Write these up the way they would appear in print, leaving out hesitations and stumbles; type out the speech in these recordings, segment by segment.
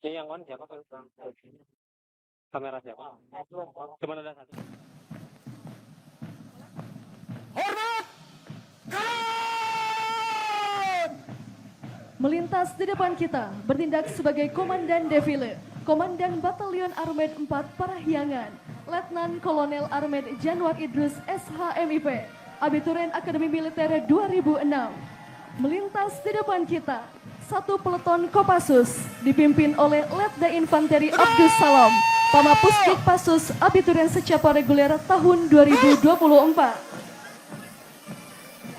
Yang on siapa? Kamera siapa? Cuma ada satu. Hormat! Kanan! Melintas di depan kita, bertindak sebagai Komandan Defile, Komandan Batalion Armed 4 Parahyangan, Letnan Kolonel Armed Janwar Idrus SHMIP, Abiturien Akademi Militer 2006. Melintas di depan kita, satu peleton Kopassus dipimpin oleh Letda Infanteri Abdus Salam, Pamapusdik Pasus, Abiturien secapa reguler tahun 2024.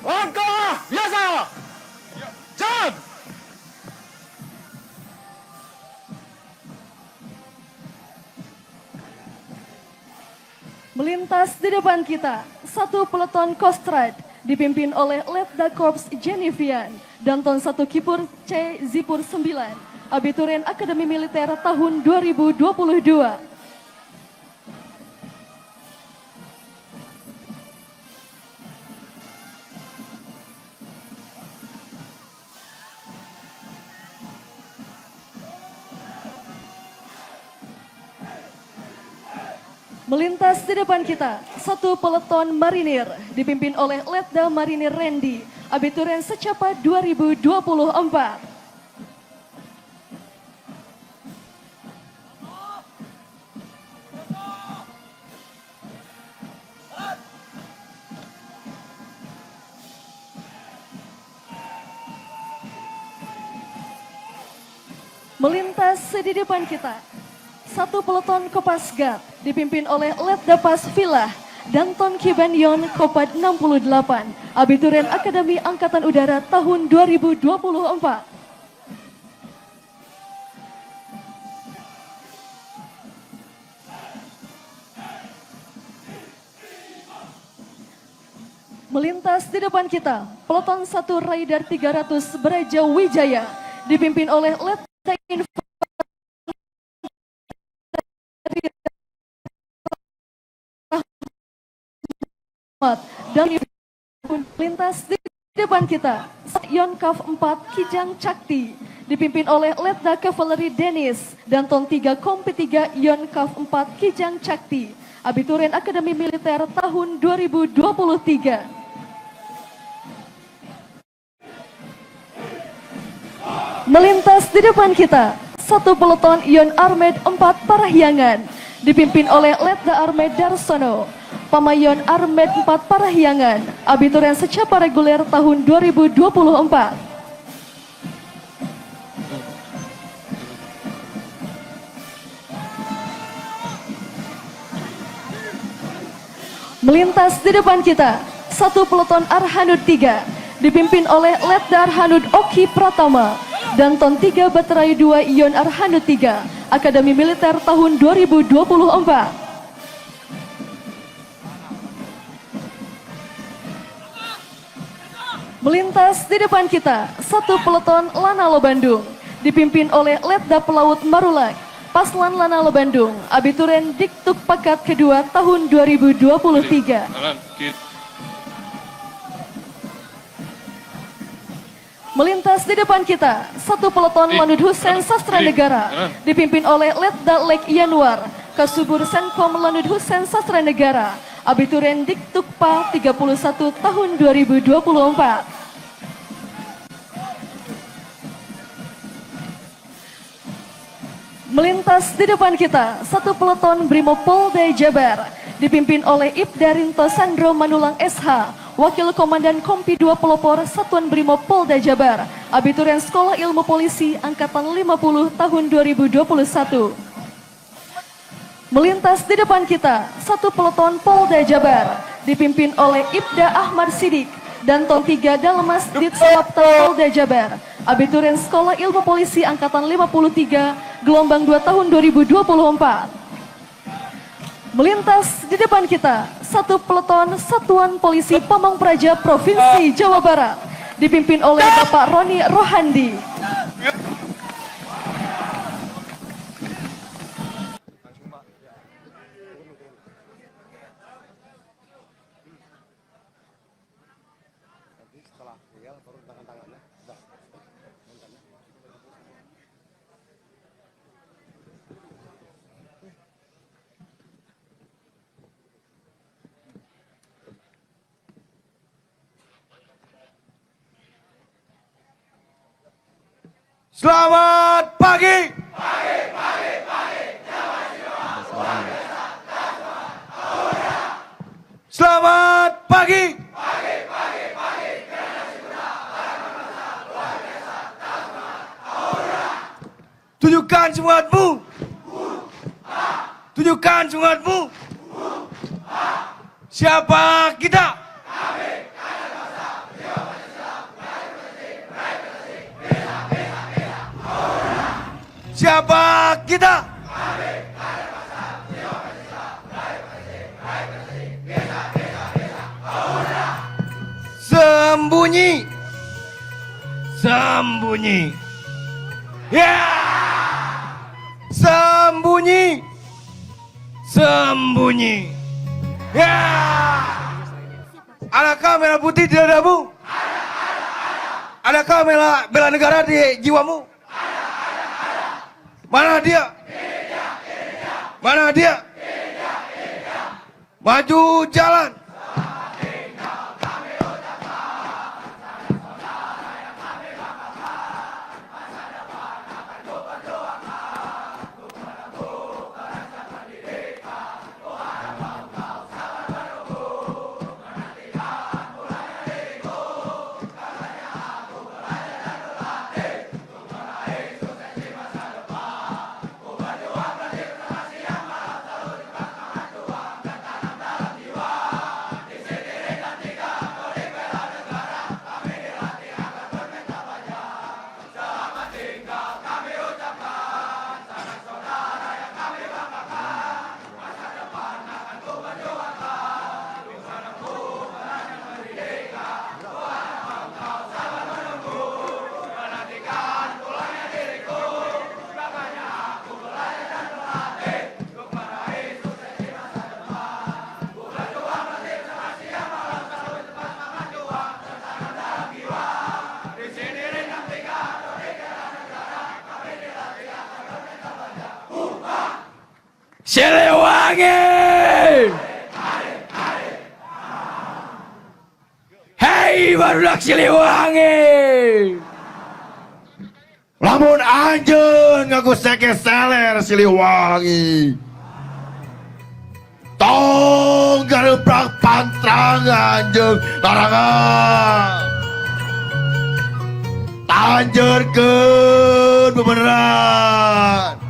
Langkah biasa! Jam! Melintas di depan kita, satu peleton Kostrad dipimpin oleh Letda Korps Genevian, Danton 1 Kipur C Zipur 9, Abiturien Akademi Militer tahun 2022. Melintas di depan kita, satu peleton marinir dipimpin oleh Letda Marinir Randy, Abiturien secapa 2024. Melintas di depan kita, satu peleton Kopasgat dipimpin oleh Letda Pas Villa, Danton Kibanyon Kopad 68, Abiturien Akademi Angkatan Udara tahun 2024. Melintas di depan kita, peleton 1 Raider 300 Baraja Wijaya dipimpin oleh Letda Infanteri dan melintas di depan kita, Yonkaf 4 Kijang Cakti dipimpin oleh Letda Kavaleri Denis, Danton 3 Kompi 3 Yonkaf 4 Kijang Cakti, Abiturien Akademi Militer tahun 2023. Melintas di depan kita, satu peleton Ion Armed 4 Parahyangan dipimpin oleh Letda Armed Darsono, Pamayon Armed 4 Parahyangan, Abiturien secapa reguler tahun 2024. Melintas di depan kita, satu peleton Arhanud 3 dipimpin oleh Letda Arhanud Oki Pratama, Danton 3 Baterai 2 Ion Arhanud 3, Akademi Militer tahun 2024. Melintas di depan kita, satu peleton Lanalo Bandung dipimpin oleh Letda Pelaut Marulak, Paslan Lanalo Bandung, Abiturien Diktuk Pakat kedua tahun 2023. Melintas di depan kita, satu peleton Lanut Hussein Sastra Negara dipimpin oleh Letda Lek Yanuar, Kasubur Senkom Lanut Hussein Sastra Negara, Abiturien Diktukpa 31 tahun 2024. Melintas di depan kita, satu peleton Brimopolda Jabar dipimpin oleh Ibdarinto Sandro Manulang SH, Wakil Komandan Kompi 2 Pelopor Satuan Brimob Polda Jabar, Abiturien Sekolah Ilmu Polisi Angkatan 50 tahun 2021. Melintas di depan kita, satu peleton Polda Jabar dipimpin oleh Ibda Ahmad Sidik, Danton 3 Dalmas Ditselapta Polda Jabar, Abiturien Sekolah Ilmu Polisi Angkatan 53 gelombang 2 tahun 2024. Melintas di depan kita, satu peleton Satuan Polisi Pamong Praja Provinsi Jawa Barat, dipimpin oleh Bapak Roni Rohandi. Selamat pagi. Selamat pagi. Tunjukkan semangatmu. Tunjukkan semangatmu. Siapa kita? Siapa kita? Sembunyi. Sembunyi. Ya. Sembunyi. Sembunyi. Ya. Adakah merah putih di dadamu? Adakah bela negara di jiwamu? Mana dia? Mana dia? Maju jalan. Siliwangi. Hei barudak Siliwangi. Lamun anjeun ngaku seke seler Siliwangi. Tong gareprak pantrangan jeung larangan. Tanjeurkeun bebeneran.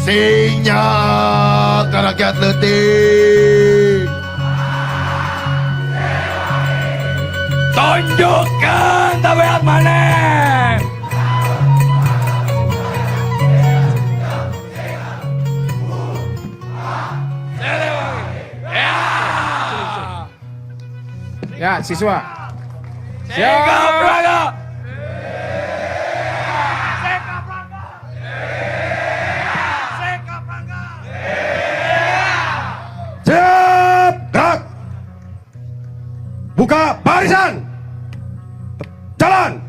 Singnya ke rakyat leutik. Tunjukkan tabiat maneh. Ya, siswa. Sikap raga. Siap, gerak. Buka barisan. Jalan.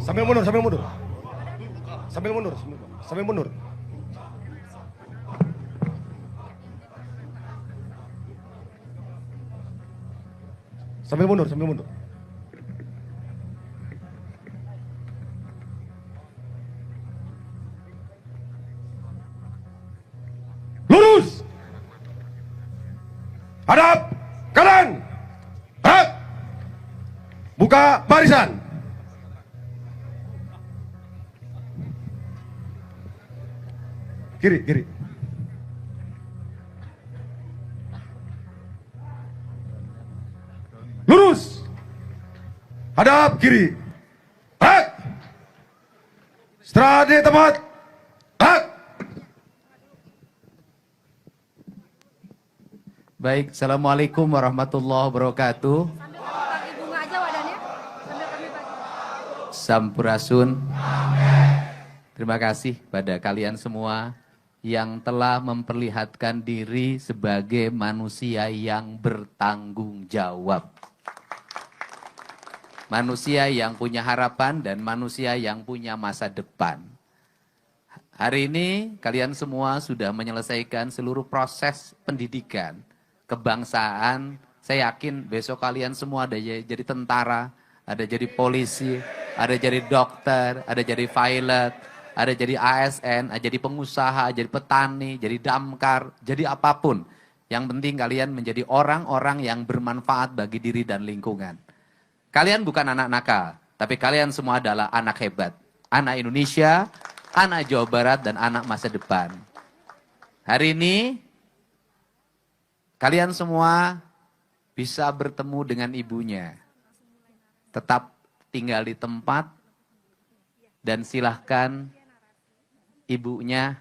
Sambil mundur, sambil mundur. Sambil mundur, sambil mundur. Sambil mundur, sambil mundur. Lurus. Hadap kanan. Gerak. Buka barisan. Kiri, kiri. Lurus. Hadap kiri. Hak. Setelah di tempat. Hak. Baik, Assalamualaikum warahmatullahi wabarakatuh. Sampurasun. Terima kasih pada kalian semua yang telah memperlihatkan diri sebagai manusia yang bertanggung jawab. Manusia yang punya harapan dan manusia yang punya masa depan. Hari ini kalian semua sudah menyelesaikan seluruh proses pendidikan, kebangsaan. Saya yakin besok kalian semua ada jadi tentara, ada jadi polisi, ada jadi dokter, ada jadi pilot, ada jadi ASN, ada jadi pengusaha, jadi petani, jadi damkar, jadi apapun. Yang penting kalian menjadi orang-orang yang bermanfaat bagi diri dan lingkungan. Kalian bukan anak nakal, tapi kalian semua adalah anak hebat. Anak Indonesia, anak Jawa Barat, dan anak masa depan. Hari ini, kalian semua bisa bertemu dengan ibunya. Tetap tinggal di tempat, dan silahkan ibunya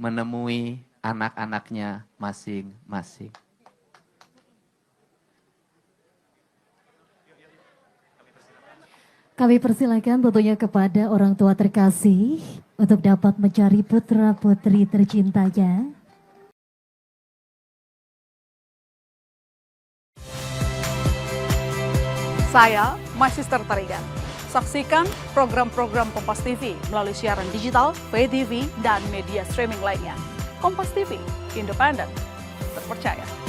menemui anak-anaknya masing-masing. Kami persilakan tentunya kepada orang tua terkasih untuk dapat mencari putra-putri tercintanya. Saya Magister Tarigan. Saksikan program-program Kompas TV melalui siaran digital, pay TV, dan media streaming lainnya. Kompas TV, independen, terpercaya.